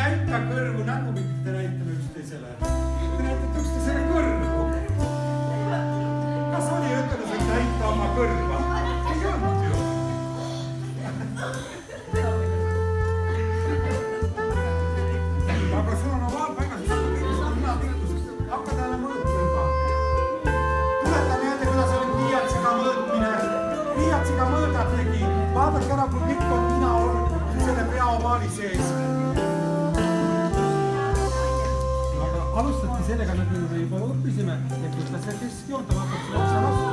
näita kõrvu, nägupidi te näitame üksteisele. Te näitate üksteisele kõrvu. Kas oli ütelus, et näita oma kõrva? Ei olnud ju. Aga sul on oma paigas, hakka talle mõõtma. Tuleta meelde, kuidas oli pliiatsiga mõõtmine. Pliiatsiga mõõdategi. Vaadake ära, kui pikk on mina olnud selle peaomaali sees. Aga alustati sellega, nagu me juba õppisime, et võtta see keskjoont, vaatab selle otsa vastu.